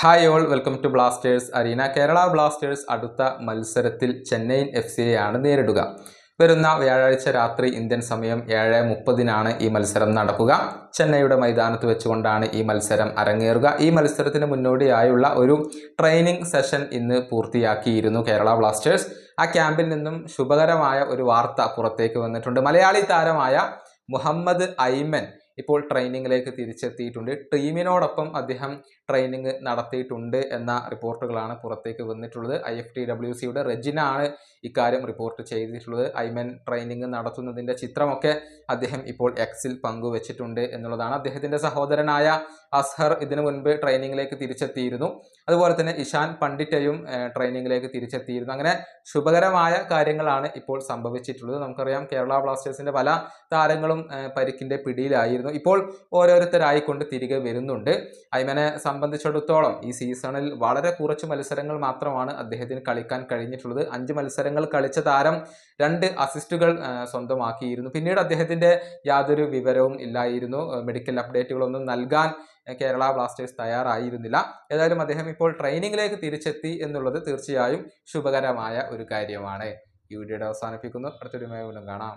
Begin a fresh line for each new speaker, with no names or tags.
Hi all, welcome to Blasters arena. Kerala Blasters അടുത്ത മത്സരത്തിൽ ചെന്നൈയിൻ FCയെയാണ് നേരിടുക. വരുന്ന വ്യാഴാഴ്ച രാത്രി ഇന്ത്യൻ സമയം 7:30 ഈ മത്സരം നടക്കുക. ചെന്നൈയുടെ മൈതാനത്ത് വെച്ചുകൊണ്ടാണ് ഈ മത്സരം അരങ്ങേറുക. ഈ മത്സരത്തിന് മുന്നോടിയായുള്ള ഒരു ട്രെയിനിങ് സെഷൻ ഇന്ന് പൂർത്തിയാക്കിയിരുന്നു കേരള ബ്ലാസ്റ്റേഴ്സ്. ആ ക്യാമ്പിൽ നിന്നും ശുഭകരമായ ഒരു വാർത്ത പുറത്തേക്ക് വന്നിട്ടുണ്ട്. മലയാളി താരമായ മുഹമ്മദ് ഐമൻ ഇപ്പോൾ ട്രെയിനിങ്ങിലേക്ക് തിരിച്ചെത്തിയിട്ടുണ്ട്. ടീമിനോടൊപ്പം അദ്ദേഹം ട്രെയിനിങ് നടത്തിയിട്ടുണ്ട് എന്ന റിപ്പോർട്ടുകളാണ് പുറത്തേക്ക് വന്നിട്ടുള്ളത്. IFTWCയുടെ റെജിന ആണ് ഇക്കാര്യം റിപ്പോർട്ട് ചെയ്തിട്ടുള്ളത്. ഐമൻ ട്രെയിനിങ് നടത്തുന്നതിൻ്റെ ചിത്രമൊക്കെ അദ്ദേഹം ഇപ്പോൾ എക്സിൽ പങ്കുവച്ചിട്ടുണ്ട് എന്നുള്ളതാണ്. അദ്ദേഹത്തിൻ്റെ സഹോദരനായ അസ്ഹർ ഇതിനു മുൻപ് ട്രെയിനിങ്ങിലേക്ക് തിരിച്ചെത്തിയിരുന്നു. അതുപോലെ തന്നെ ഇഷാൻ പണ്ഡിറ്റയും ട്രെയിനിങ്ങിലേക്ക് തിരിച്ചെത്തിയിരുന്നു. അങ്ങനെ ശുഭകരമായ കാര്യങ്ങളാണ് ഇപ്പോൾ സംഭവിച്ചിട്ടുള്ളത്. നമുക്കറിയാം, കേരള ബ്ലാസ്റ്റേഴ്സിൻ്റെ പല താരങ്ങളും പരിക്കിൻ്റെ പിടിയിലായിരുന്നു. ഇപ്പോൾ ഓരോരുത്തരായിക്കൊണ്ട് തിരികെ വരുന്നുണ്ട്. ഐമനെ സംബന്ധിച്ചിടത്തോളം ഈ സീസണിൽ വളരെ കുറച്ച് മത്സരങ്ങൾ മാത്രമാണ് അദ്ദേഹത്തിന് കളിക്കാൻ കഴിഞ്ഞിട്ടുള്ളത്. 5 മത്സരങ്ങൾ കളിച്ച താരം 2 അസിസ്റ്റുകൾ സ്വന്തമാക്കിയിരുന്നു. പിന്നീട് അദ്ദേഹത്തിൻ്റെ യാതൊരു വിവരവും ഇല്ലായിരുന്നു. മെഡിക്കൽ അപ്ഡേറ്റുകളൊന്നും നൽകാൻ കേരള ബ്ലാസ്റ്റേഴ്സ് തയ്യാറായിരുന്നില്ല. ഏതായാലും അദ്ദേഹം ഇപ്പോൾ ട്രെയിനിങ്ങിലേക്ക് തിരിച്ചെത്തി എന്നുള്ളത് തീർച്ചയായും ശുഭകരമായ ഒരു കാര്യമാണ്. ഈ വീഡിയോയുടെ അവസാനിപ്പിക്കുന്നു. അടുത്തൊരു വീണ്ടും കാണാം.